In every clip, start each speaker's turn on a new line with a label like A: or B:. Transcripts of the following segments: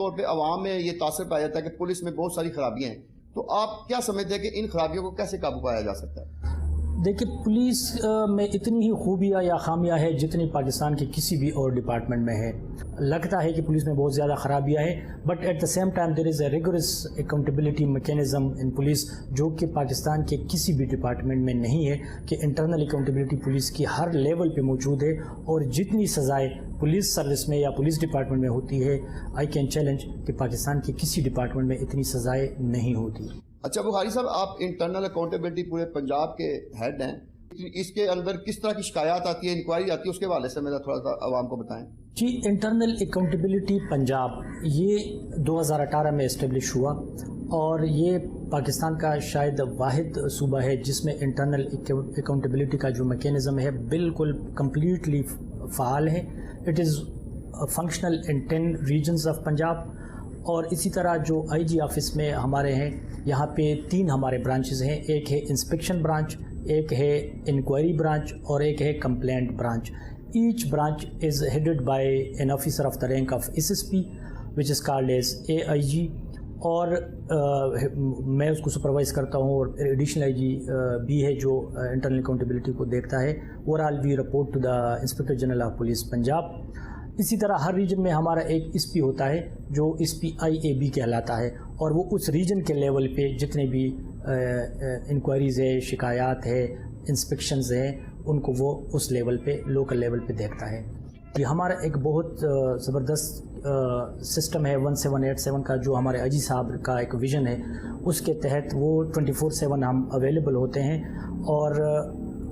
A: طور پہ عوام میں یہ تاثر پایا جاتا ہے کہ پولیس میں بہت ساری خرابیاں ہیں، تو آپ کیا سمجھتے ہیں کہ ان خرابیوں کو کیسے قابو پایا جا سکتا ہے؟
B: دیکھیں، پولیس میں اتنی ہی خوبیاں یا خامیاں ہیں جتنی پاکستان کے کسی بھی اور ڈپارٹمنٹ میں ہے. لگتا ہے کہ پولیس میں بہت زیادہ خرابیاں ہیں، but at the same time there is a rigorous accountability mechanism in police, جو کہ پاکستان کے کسی بھی ڈپارٹمنٹ میں نہیں ہے، کہ انٹرنل اکاؤنٹیبلٹی پولیس کی ہر لیول پہ موجود ہے. اور جتنی سزائیں پولیس سروس میں یا پولیس ڈپارٹمنٹ میں ہوتی ہے، آئی کین چیلنج کہ پاکستان کے کسی ڈپارٹمنٹ میں اتنی سزائیں نہیں ہوتی.
A: اچھا بخاری صاحب، آپ انٹرنل اکاؤنٹیبلٹی پورے پنجاب کے ہیڈ ہیں، اس کے اندر کس طرح کی شکایات آتی ہے، انکوائری آتی ہے، اس کے حوالے سے میرا تھوڑا سا عوام کو بتائیں.
B: جی، انٹرنل اکاؤنٹیبلٹی پنجاب یہ 2018 میں اسٹیبلش ہوا، اور یہ پاکستان کا شاید واحد صوبہ ہے جس میں انٹرنل اکاؤنٹیبلٹی کا جو میکینزم ہے بالکل کمپلیٹلی فعال ہے. It is functional in 10 regions of Punjab. اور اسی طرح جو آئی جی آفس میں ہمارے ہیں، یہاں پہ 3 ہمارے برانچز ہیں. ایک ہے انسپیکشن برانچ، ایک ہے انکوائری برانچ، اور ایک ہے complaint branch. H branch is headed by an officer of the rank of SSP which is called as AIG، اور میں اس کو سپروائز کرتا ہوں. اور ایڈیشنل IG بھی ہے جو انٹرنل اکاؤنٹیبلٹی کو دیکھتا ہے. Overall we report to the inspector general of police Punjab. اسی طرح ہر ریجن میں ہمارا ایک SP ہوتا ہے جو SPIAB کہلاتا ہے، اور وہ اس ریجن کے لیول پہ جتنے بھی انکوائریز ہے، شکایات ہے، انسپیکشنز ہیں، ان کو وہ اس لیول پہ، لوکل لیول پہ دیکھتا ہے. یہ ہمارا ایک بہت زبردست سسٹم ہے 1787 کا، جو ہمارے IG صاحب کا ایک ویژن ہے. اس کے تحت وہ 24/7 ہم اویلیبل ہوتے ہیں، اور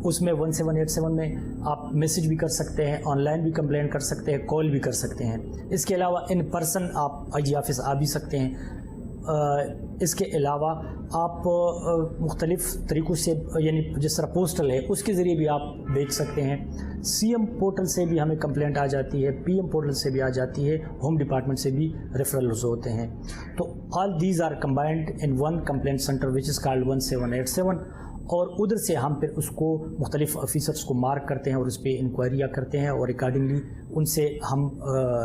B: اس میں 1787 میں آپ میسج بھی کر سکتے ہیں، آن لائن بھی کمپلین کر سکتے ہیں، کال بھی کر سکتے ہیں. اس کے علاوہ ان پرسن آپ IG آفس آ بھی سکتے ہیں. اس کے علاوہ آپ مختلف طریقوں سے، یعنی جس طرح پوسٹل ہے اس کے ذریعے بھی آپ بھیج سکتے ہیں. CM پورٹل سے بھی ہمیں کمپلینٹ آ جاتی ہے، PM پورٹل سے بھی آ جاتی ہے، ہوم ڈپارٹمنٹ سے بھی ریفرلز ہوتے ہیں. تو all these are combined in one complaint centre which is called 1787. اور ادھر سے ہم پھر اس کو مختلف آفیسرس کو مارک کرتے ہیں اور اس پہ انکوائریاں کرتے ہیں، اور اکارڈنگلی ان سے ہم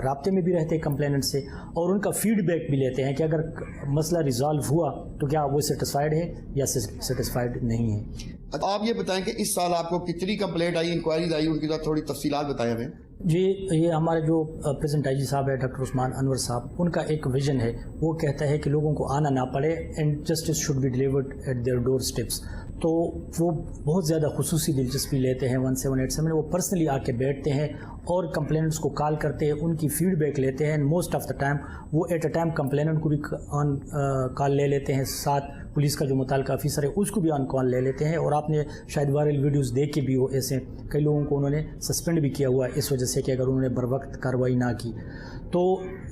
B: رابطے میں بھی رہتے ہیں کمپلیننٹ سے، اور ان کا فیڈ بیک بھی لیتے ہیں کہ اگر مسئلہ ریزالو ہوا تو کیا وہ سیٹسفائیڈ ہے یا سیٹسفائیڈ نہیں ہے.
A: آپ یہ بتائیں کہ اس سال آپ کو کتنی کمپلینٹ آئی، انکوائریز آئی، ان کی تھوڑی تفصیلات بتائیں ہمیں.
B: جی، یہ ہمارے جو پریزنٹ IG صاحب ہے ڈاکٹر عثمان انور صاحب، ان کا ایک ویژن ہے. وہ کہتا ہے کہ لوگوں کو آنا نہ پڑے، and justice should be delivered at their doorsteps. تو وہ بہت زیادہ خصوصی دلچسپی لیتے ہیں 1787 میں. وہ پرسنلی آ کے بیٹھتے ہیں اور کمپلیننٹس کو کال کرتے ہیں، ان کی فیڈ بیک لیتے ہیں. موسٹ آف دا ٹائم وہ ایٹ اے ٹائم کمپلیننٹ کو بھی آن کال لے لیتے ہیں، ساتھ پولیس کا جو متعلقہ آفیسر ہے اس کو بھی آن کال لے لیتے ہیں. اور آپ نے شاید وائرل ویڈیوز دیکھ کے بھی ہو، ایسے کئی لوگوں کو انہوں نے سسپینڈ بھی کیا ہوا ہے اس وجہ سے کہ اگر انہوں نے بر وقت کارروائی نہ کی. تو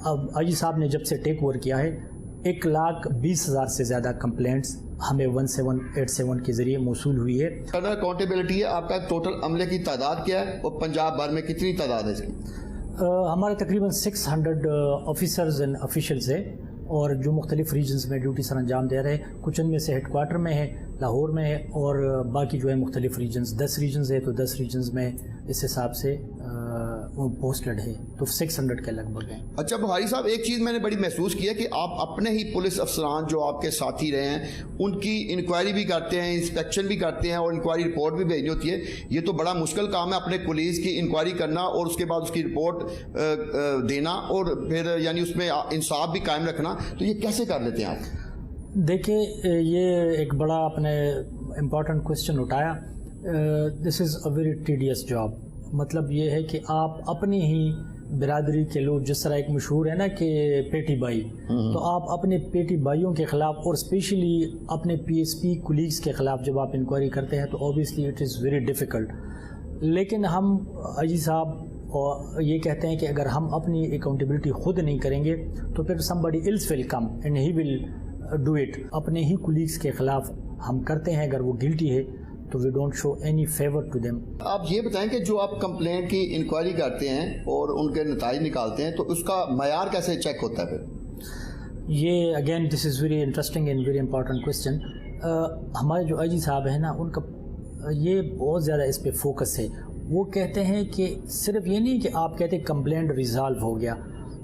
B: اب IG صاحب نے جب سے ٹیک اوور کیا ہے 1,20,000 سے زیادہ کمپلینٹس ہمیں 1787 کے ذریعے موصول ہوئی ہے.
A: انٹرنل اکاؤنٹیبلٹی ہے، آپ کا ٹوٹل عملے کی تعداد کیا ہے، اور پنجاب بھر میں کتنی تعداد ہے اس کی؟
B: ہمارے تقریباً 600 آفیسرز اینڈ آفیشلز ہیں، اور جو مختلف ریجنز میں ڈیوٹی سر انجام دے رہے ہیں. کچھ ان میں سے ہیڈ کوارٹر میں ہے، لاہور میں ہے، اور باقی جو ہے مختلف ریجنز، 10 ریجنز ہے، تو 10 ریجنز میں اس حساب سے پوسٹڈ ہے، تو 600 کے لگ بھگ ہیں.
A: اچھا بخاری صاحب، ایک چیز میں نے بڑی محسوس کی ہے کہ آپ اپنے ہی پولیس افسران جو آپ کے ساتھی رہے ہیں ان کی انکوائری بھی کرتے ہیں، انسپیکشن بھی کرتے ہیں، اور انکوائری رپورٹ بھی بھیجنی ہوتی ہے. یہ تو بڑا مشکل کام ہے، اپنے پولیس کی انکوائری کرنا اور اس کے بعد اس کی رپورٹ دینا، اور پھر یعنی اس میں انصاف بھی قائم رکھنا. تو یہ کیسے کر لیتے ہیں آپ؟
B: دیکھیں، یہ ایک بڑا آپ نے امپورٹنٹ کوشچن اٹھایا. دس از اے ویری ٹیڈیس جاب. مطلب یہ ہے کہ آپ اپنی ہی برادری کے لوگ، جس طرح ایک مشہور ہے نا کہ پیٹی بائی، تو آپ اپنے پیٹی بھائیوں کے خلاف، اور اسپیشلی اپنے PSP کولیگز کے خلاف جب آپ انکوائری کرتے ہیں تو obviously it is very difficult. لیکن ہم IG صاحب اور یہ کہتے ہیں کہ اگر ہم اپنی اکاؤنٹیبلٹی خود نہیں کریں گے تو پھر somebody else will come and he will do it. اپنے ہی کولیگز کے خلاف ہم کرتے ہیں، اگر وہ گلٹی ہے تو we don't show any favor to them.
A: آپ یہ بتائیں کہ جو آپ کمپلینٹ کی انکوائری کرتے ہیں اور ان کے نتائج نکالتے ہیں تو اس کا معیار کیسے چیک ہوتا ہے پھر؟
B: یہ again this is very interesting and very important question. ہمارے جو IG صاحب ہیں نا، ان کا یہ بہت زیادہ اس پہ فوکس ہے. وہ کہتے ہیں کہ صرف یہ نہیں کہ آپ کہتے ہیں کمپلینٹ ریزالو ہو گیا،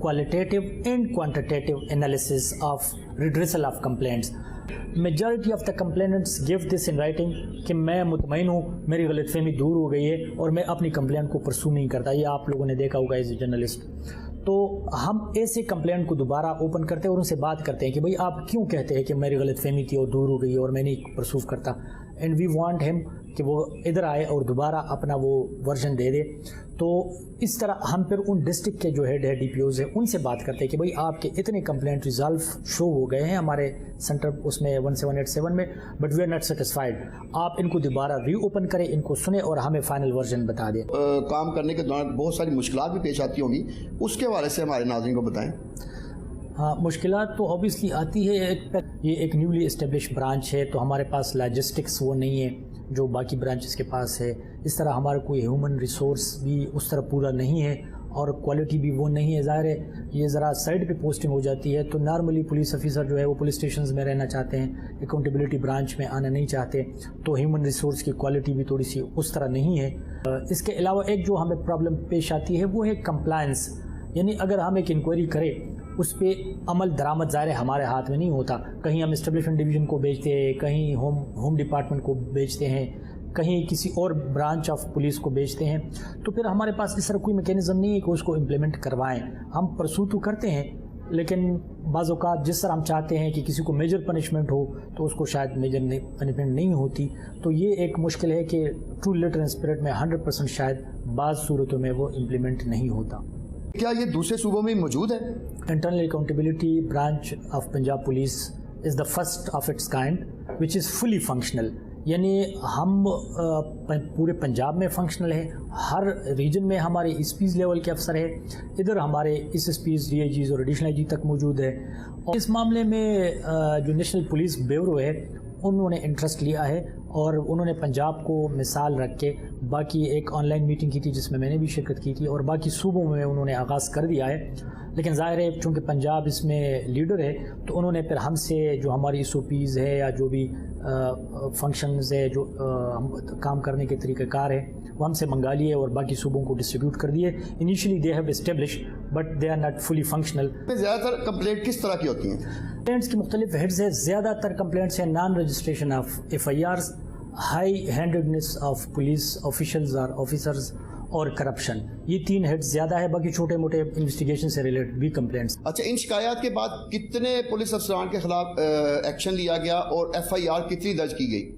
B: qualitative and quantitative analysis of redressal of complaints. Majority of the complainants give this in writing کہ میں مطمئن ہوں میری غلط فہمی دور ہو گئی ہے اور میں اپنی کمپلینٹ کو پرسو نہیں کرتا. یہ آپ لوگوں نے دیکھا ہوگا ایز اے جرنلسٹ. تو ہم ایسے کمپلینٹ کو دوبارہ اوپن کرتے ہیں اور ان سے بات کرتے ہیں کہ بھئی آپ کیوں کہتے ہیں کہ میری غلط فہمی تھی اور دور ہو گئی اور میں نہیں پرسو کرتا. اینڈ وی وانٹ ہم کہ وہ ادھر آئے اور دوبارہ اپنا وہ ورژن دے دے. تو اس طرح ہم پھر ان ڈسٹرکٹ کے جو ہیڈ ہے ڈی پی اوز ہیں ان سے بات کرتے ہیں کہ بھئی آپ کے اتنے کمپلینٹ ریزالو شو ہو گئے ہیں ہمارے سینٹر اس میں 1787 میں, but we are not satisfied. آپ ان کو دوبارہ ری اوپن کریں, ان کو سنیں اور ہمیں فائنل ورژن بتا دیں.
A: کام کرنے کے دوران بہت ساری مشکلات بھی پیش آتی ہوں گی, اس کے حوالے سے ہمارے ناظرین کو بتائیں.
B: ہاں, مشکلات تو اوبیسلی آتی ہے. یہ ایک نیولی اسٹیبلش برانچ ہے تو ہمارے پاس لاجسٹکس وہ نہیں ہے جو باقی برانچز کے پاس ہے. اس طرح ہمارا کوئی ہیومن ریسورس بھی اس طرح پورا نہیں ہے اور کوالٹی بھی وہ نہیں ہے. ظاہر ہے یہ ذرا سائڈ پہ پوسٹنگ ہو جاتی ہے تو نارملی پولیس آفیسر جو ہے وہ پولیس اسٹیشنز میں رہنا چاہتے ہیں, اکاؤنٹیبلٹی برانچ میں آنا نہیں چاہتے, تو ہیومن ریسورس کی کوالٹی بھی تھوڑی سی اس طرح نہیں ہے. اس کے علاوہ ایک جو ہمیں پرابلم پیش آتی ہے وہ ہے کمپلائنس. یعنی اگر ہم ایک انکوائری کریں اس پہ عمل درآمد ظاہر ہمارے ہاتھ میں نہیں ہوتا. کہیں ہم اسٹیبلشمنٹ ڈویژن کو بیچتے ہیں, کہیں ہوم ڈپارٹمنٹ کو بیچتے ہیں, کہیں کسی اور برانچ آف پولیس کو بیچتے ہیں. تو پھر ہمارے پاس اس طرح کوئی میکینزم نہیں ہے کہ اس کو امپلیمنٹ کروائیں. ہم پرسو تو کرتے ہیں لیکن بعض اوقات جس طرح ہم چاہتے ہیں کہ کسی کو میجر پنشمنٹ ہو تو اس کو شاید میجر پنشمنٹ نہیں ہوتی. تو یہ ایک مشکل ہے کہ ٹرو لیٹر اینڈ اسپرٹ میں 100% شاید بعض صورتوں میں وہ امپلیمنٹ نہیں ہوتا.
A: کیا یہ دوسرے صوبوں میں موجود ہے؟
B: Internal accountability branch of Punjab police is the first of its kind which is fully functional. یعنی ہم پورے پنجاب میں فنکشنل ہے. ہر ریجن میں ہمارے ایس پیز لیول کے افسر ہے. ادھر ہمارے ایس پیز, ڈی آئی جیز اور ایڈیشنل آئی جی تک موجود ہے. اور اس معاملے میں جو نیشنل پولیس بیورو ہے انہوں نے انٹرسٹ لیا ہے اور انہوں نے پنجاب کو مثال رکھ کے باقی ایک آن لائن میٹنگ کی تھی جس میں نے بھی شرکت کی تھی اور باقی صوبوں میں انہوں نے آغاز کر دیا ہے. لیکن ظاہر ہے چونکہ پنجاب اس میں لیڈر ہے تو انہوں نے پھر ہم سے جو ہماری ایس او پیز ہے یا جو بھی فنکشنز ہے جو کام کرنے کے طریقہ کار ہے وہ ہم سے منگا لیے اور باقی صوبوں کو ڈسٹریبیوٹ کر دیے. Initially they have establish but they are not fully functional.
A: زیادہ تر کمپلینٹ کس طرح کی ہوتی ہیں؟
B: کمپلینٹس کی مختلف ہیڈز ہیں. زیادہ تر کمپلینٹس ہیں non registration of F I Rs, high handedness of police officials اور آفیسرز اور کرپشن. یہ 3 ہیڈز زیادہ ہے. باقی چھوٹے موٹے انویسٹیگیشن سے ریلیٹڈ بھی کمپلینٹس.
A: اچھا, ان شکایات کے بعد کتنے پولیس افسران کے خلاف ایکشن لیا گیا اور ایف آئی آر کتنی درج کی گئی؟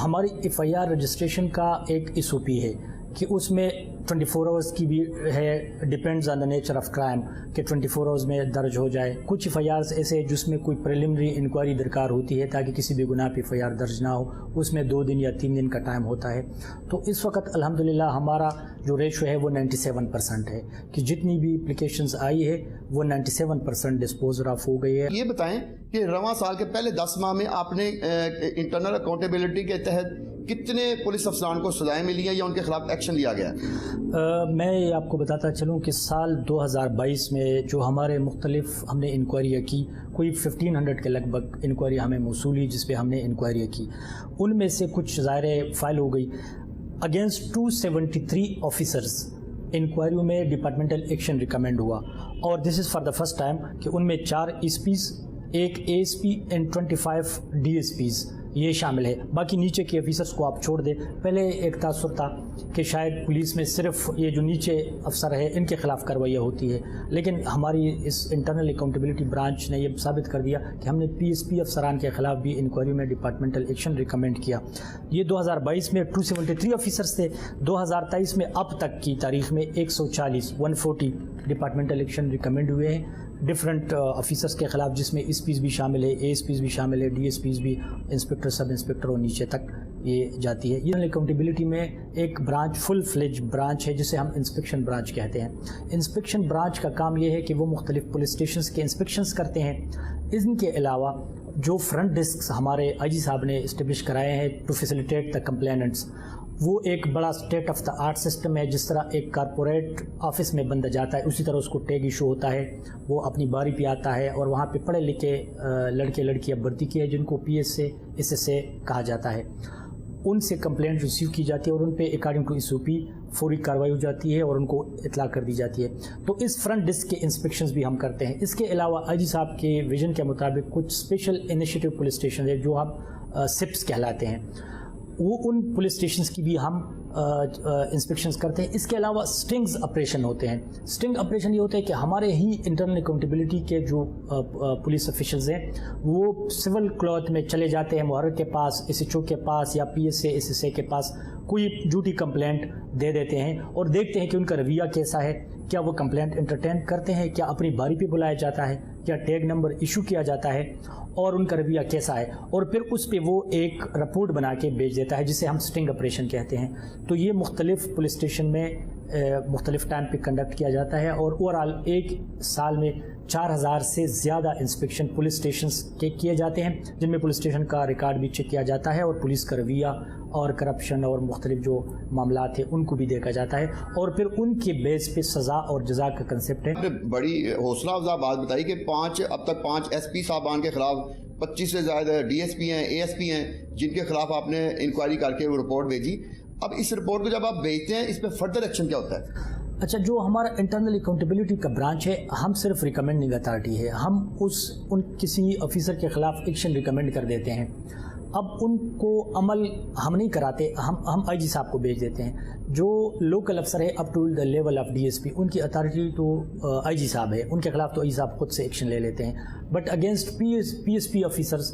B: ہماری ایف آئی آر رجسٹریشن کا ایک ایس او پی ہے کہ اس میں 24 آورس کی بھی ہے, depends on the nature of crime کہ 24 آورس میں درج ہو جائے. کچھ ایف آئی آرز ایسے جس میں کوئی پریلیمنری انکوائری درکار ہوتی ہے تاکہ کسی بھی گناہ پہ ایف آئی آر درج نہ ہو, اس میں 2 دن یا 3 دن کا ٹائم ہوتا ہے. تو اس وقت الحمدللہ ہمارا جو ریشو ہے وہ 97% ہے کہ جتنی بھی اپلیکیشنز آئی ہے وہ 97% ڈسپوز آف ہو گئی ہے.
A: یہ بتائیں کہ رواں سال کے پہلے 10 ماہ میں آپ نے انٹرنل اکاؤنٹیبلٹی کے تحت کتنے پولیس افسران کو سزائیں ملی ہیں یا ان کے خلاف ایکشن لیا گیا؟
B: میں یہ آپ کو بتاتا چلوں کہ سال 2022 میں جو ہمارے مختلف ہم نے انکوائریاں کی, کوئی 1500 کے لگ بھگ انکوائری ہمیں موصولی جس پہ ہم نے انکوائریاں کی. ان میں سے کچھ ظاہر فائل ہو گئی اگینسٹ 273 آفیسرز. انکوائریوں میں ڈپارٹمنٹل ایکشن ریکمینڈ ہوا اور this is for the first time کہ ان میں 4 S Ps, 1 A S P and 25 D S Ps یہ شامل ہے. باقی نیچے کے آفیسرز کو آپ چھوڑ دیں. پہلے ایک تاثر تھا کہ شاید پولیس میں صرف یہ جو نیچے افسر ہے ان کے خلاف کارروائیاں ہوتی ہے, لیکن ہماری اس انٹرنل اکاؤنٹیبلٹی برانچ نے یہ ثابت کر دیا کہ ہم نے پی ایس پی افسران کے خلاف بھی انکوائری میں ڈپارٹمنٹل ایکشن ریکمینڈ کیا. یہ 2022 میں 273 آفیسرز تھے. 2023 میں اب تک کی تاریخ میں 140 ڈپارٹمنٹل ایکشن ریکمینڈ ہوئے ہیں ڈفرینٹ آفیسرس کے خلاف, جس میں ایس پیز بھی شامل ہے, اے ایس پیز بھی شامل ہے, ڈی ایس پیز بھی, انسپکٹر, سب انسپکٹر اور نیچے تک یہ جاتی ہے. یہ اکاؤنٹیبلٹی میں ایک برانچ فل فلیج برانچ ہے جسے ہم انسپیکشن برانچ کہتے ہیں. انسپیکشن برانچ کا کام یہ ہے کہ وہ مختلف پولیس اسٹیشنز کے انسپیکشنز کرتے ہیں. ان کے علاوہ جو فرنٹ ڈیسکس ہمارے آئی جی صاحب نے اسٹیبلش کرائے ہیں ٹو فیسیلیٹیٹ دا کمپلیننٹس, وہ ایک بڑا state of the art system ہے. جس طرح ایک کارپوریٹ آفس میں بندہ جاتا ہے اسی طرح اس کو ٹیگ ایشو ہوتا ہے, وہ اپنی باری پہ آتا ہے اور وہاں پہ پڑھے لکھے لڑکے لڑکیاں بھرتی کی ہے جن کو P S A S S A کہا جاتا ہے. ان سے کمپلینٹ ریسیو کی جاتی ہے اور ان پہ اکارڈنگ ٹو SOP فوری کارروائی ہو جاتی ہے اور ان کو اطلاع کر دی جاتی ہے. تو اس فرنٹ ڈیسک کے انسپیکشنز بھی ہم کرتے ہیں. اس کے علاوہ IG صاحب کے ویژن کے مطابق کچھ اسپیشل انیشیٹو پولیس اسٹیشن ہیں جو ہم SIPs کہلاتے ہیں, وہ ان پولیس اسٹیشنز کی بھی ہم انسپیکشنز کرتے ہیں. اس کے علاوہ سٹنگز آپریشن ہوتے ہیں. سٹنگ آپریشن یہ ہوتا ہے کہ ہمارے ہی انٹرنل اکاؤنٹیبلٹی کے جو پولیس آفیشلز ہیں وہ سول کلوتھ میں چلے جاتے ہیں محرک کے پاس, SHO کے پاس یا PSA SSA کے پاس, کوئی ڈیوٹی کمپلینٹ دے دیتے ہیں اور دیکھتے ہیں کہ ان کا رویہ کیسا ہے, کیا وہ کمپلینٹ انٹرٹین کرتے ہیں, کیا اپنی باری پہ بلایا جاتا ہے, کیا ٹیگ نمبر ایشو کیا جاتا ہے اور ان کا رویہ کیسا ہے, اور پھر اس پہ وہ ایک رپورٹ بنا کے بھیج دیتا ہے جسے ہم سٹنگ آپریشن کہتے ہیں. تو یہ مختلف پولیس اسٹیشن میں مختلف ٹائم پہ کنڈکٹ کیا جاتا ہے اور اوورآل ایک سال میں 4000 سے زیادہ انسپیکشن پولیس اسٹیشنز کے کیے جاتے ہیں, جن میں پولیس اسٹیشن کا ریکارڈ بھی چیک کیا جاتا ہے اور پولیس کا رویہ اور کرپشن اور مختلف جو معاملات ہیں ان کو بھی دیکھا جاتا ہے اور پھر ان کے بیس پہ سزا اور جزا کا کنسیپٹ ہے.
A: بڑی حوصلہ افزا بات بتائی کہ اب تک 5 SP صاحبان کے خلاف 25 سے زیادہ DSP ہیں ASP ہیں جن کے خلاف آپ نے انکوائری کر کے وہ رپورٹ بھیجی. اب اس رپورٹ کو جب آپ بھیجتے ہیں اس پہ فردر ایکشن کیا ہوتا ہے؟
B: اچھا, جو ہمارا انٹرنل اکاؤنٹیبلٹی کا برانچ ہے, ہم صرف ریکمینڈنگ اتھارٹی ہے. ہم کسی آفیسر کے خلاف ایکشن ریکمینڈ کر دیتے ہیں. اب ان کو عمل ہم نہیں کراتے, ہم IG صاحب کو بھیج دیتے ہیں. جو لوکل افسر ہے up to the level of DSP ان کی اتھارٹی تو IG صاحب ہے, ان کے خلاف تو IG صاحب خود سے ایکشن لے لیتے ہیں. But against PSP officers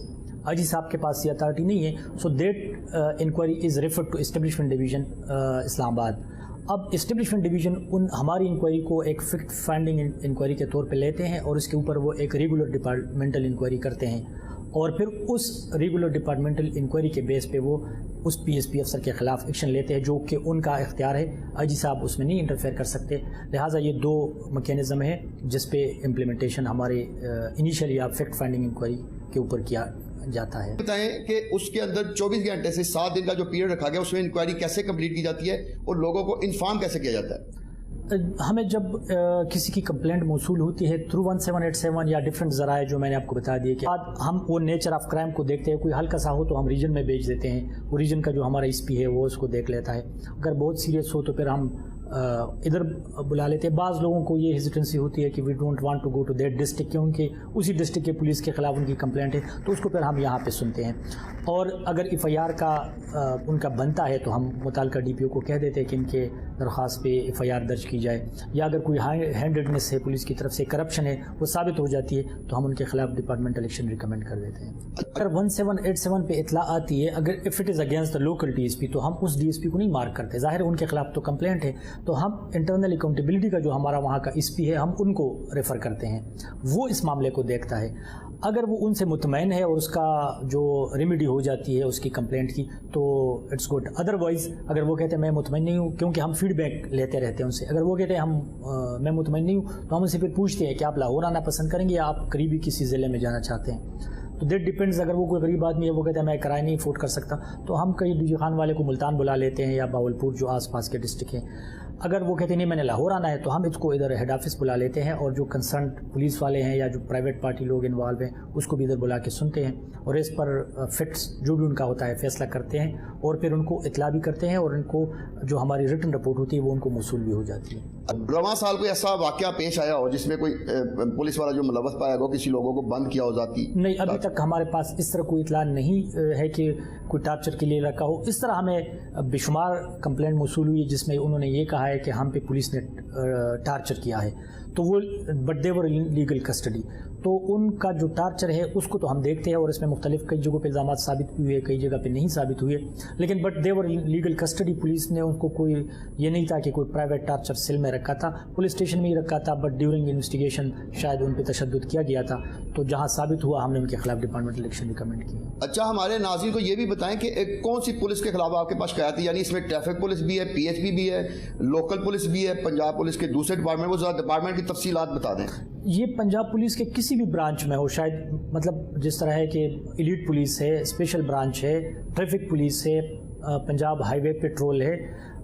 B: IG صاحب کے پاس یہ اتھارٹی نہیں ہے. So that inquiry is referred to establishment division Islamabad. اب اسٹیبلشمنٹ ڈویژن ہماری انکوائری کو ایک فیکٹ فائنڈنگ انکوائری کے طور پہ لیتے ہیں اور اس کے اوپر وہ ایک ریگولر ڈپارٹمنٹل انکوائری کرتے ہیں اور پھر اس ریگولر ڈپارٹمنٹل انکوائری کے بیس پہ وہ اس PSP افسر کے خلاف ایکشن لیتے ہیں, جو کہ ان کا اختیار ہے. IG صاحب اس میں نہیں انٹرفیئر کر سکتے. لہٰذا یہ 2 میکینزم ہے جس پہ امپلیمنٹیشن ہمارے انیشیل یا فیکٹ فائنڈنگ انکوائری کے اوپر کیا جاتا ہے.
A: بتائیں کہ اس کے اندر 24 گھنٹے سے 7 دن کا جو پیریڈ رکھا گیا اس میں انکوائری کیسے کمپلیٹ کی جاتی ہے اور لوگوں کو انفارم کیسے کیا جاتا ہے؟
B: ہمیں جب کسی کی کمپلینٹ موصول ہوتی ہے تھرو 1787 یا ڈفرینٹ ذرائع جو میں نے آپ کو بتا دیے کہ ہم وہ نیچر آف کرائم کو دیکھتے ہیں. کوئی ہلکا سا ہو تو ہم ریجن میں بھیج دیتے ہیں, وہ ریجن کا جو ہمارا SP ہے وہ اس کو دیکھ لیتا ہے. اگر بہت سیریس ہو تو پھر ہم ادھر بلا لیتے ہیں. بعض لوگوں کو یہ ہیزیٹنسی ہوتی ہے کہ we don't want to go to that district کیونکہ اسی ڈسٹرکٹ کے پولیس کے خلاف ان کی کمپلینٹ ہے, تو اس کو پھر ہم یہاں پہ سنتے ہیں. اور اگر FIR کا ان کا بنتا ہے تو ہم متعلقہ DPO کو کہہ دیتے ہیں کہ ان کے درخواست پہ FIR درج کی جائے, یا اگر کوئی ہینڈڈنس ہے پولیس کی طرف سے, کرپشن ہے وہ ثابت ہو جاتی ہے تو ہم ان کے خلاف ڈپارٹمنٹل ایکشن ریکمینڈ کر دیتے ہیں. اگر 1787 پہ اطلاع آتی ہے, اگر if it is against the local DSP تو ہم اس DSP کو نہیں مارک کرتے. ظاہر ہے ان کے خلاف تو کمپلینٹ ہے, تو ہم انٹرنل اکاؤنٹیبلٹی کا جو ہمارا وہاں کا SP ہے ہم ان کو ریفر کرتے ہیں, وہ اس معاملے کو دیکھتا ہے. اگر وہ ان سے مطمئن ہے اور اس کا جو ریمیڈی ہو جاتی ہے اس کی کمپلینٹ کی تو اٹس گڈ. ادروائز اگر وہ کہتے ہیں میں مطمئن نہیں ہوں, کیونکہ ہم فیڈ بیک لیتے رہتے ہیں ان سے, اگر وہ کہتے ہیں میں مطمئن نہیں ہوں تو ہم ان سے پھر پوچھتے ہیں کہ آپ لاہور آنا پسند کریں گے یا آپ قریبی کسی ضلع میں جانا چاہتے ہیں. تو دیٹ ڈپینڈز. اگر وہ کوئی غریب آدمی ہے وہ کہتا ہے میں کرایہ نہیں افورڈ کر سکتا تو ہم کئی DG خان والے کو ملتان بلا لیتے ہیں یا باولپور جو آس پاس کے ڈسٹرکٹ ہیں. اگر وہ کہتے ہیں نہیں میں نے لاہور آنا ہے تو ہم اس کو ادھر ہیڈ آفس بلا لیتے ہیں اور جو کنسرنڈ پولیس والے ہیں یا جو پرائیویٹ پارٹی لوگ انوالو ہیں اس کو بھی ادھر بلا کے سنتے ہیں اور اس پر فیکٹس جو بھی ان کا ہوتا ہے فیصلہ کرتے ہیں اور پھر ان کو اطلاع بھی کرتے ہیں اور ان کو جو ہماری ریٹن رپورٹ ہوتی ہے وہ ان کو موصول بھی ہو جاتی ہے.
A: رواں سال کوئی ایسا واقعہ پیش آیا ہو جس میں کوئی پولیس والا جو ملوث پایا ہو, کسی لوگوں کو بند کیا ہو ذاتی؟
B: نہیں, ابھی تک ہمارے پاس اس طرح کوئی اطلاع نہیں ہے کہ کوئی ٹارچر کے لیے رکھا ہو. اس طرح ہمیں بے شمار کمپلینٹ موصول ہوئی جس میں انہوں نے یہ کہا ہے کہ ہم پہ پولیس نے ٹارچر کیا ہے, تو وہ but they were legal custody. تو ان کا جو ٹارچر ہے اس کو تو ہم دیکھتے ہیں اور اس میں مختلف کئی جگہوں پہ الزامات ثابت ہوئے, کئی جگہ پہ نہیں ثابت ہوئے, لیکن but they were legal custody. Police نے ان کو کوئی یہ نہیں تھا کہ کوئی پرائیویٹ ٹارچر سیل میں رکھا تھا, پولیس اسٹیشن میں ہی رکھا تھا, بٹ ڈیورنگ انویسٹیگیشن شاید ان پہ تشدد کیا گیا تھا, تو جہاں ثابت ہوا ہم نے ان کے خلاف ڈپارٹمنٹل ایکشن ریکمینڈ کیا.
A: اچھا, ہمارے ناظرین کو یہ بھی بتائیں کہ کون سی پولیس کے خلاف آپ کے پاس شکایت ہے؟ یعنی اس میں ٹریفک پولیس بھی ہے, PHP بھی ہے, لوکل پولیس بھی ہے, پنجاب پولیس کے دوسرے ڈپارٹمنٹ, وہ ذرا ڈپارٹمنٹ کی تفصیلات بتا دیں.
B: یہ پنجاب پولیس کے کسی بھی برانچ میں ہو, شاید مطلب جس طرح ہے کہ ایلیٹ پولیس ہے, اسپیشل برانچ ہے, ٹریفک پولیس ہے, پنجاب ہائی وے پیٹرول ہے,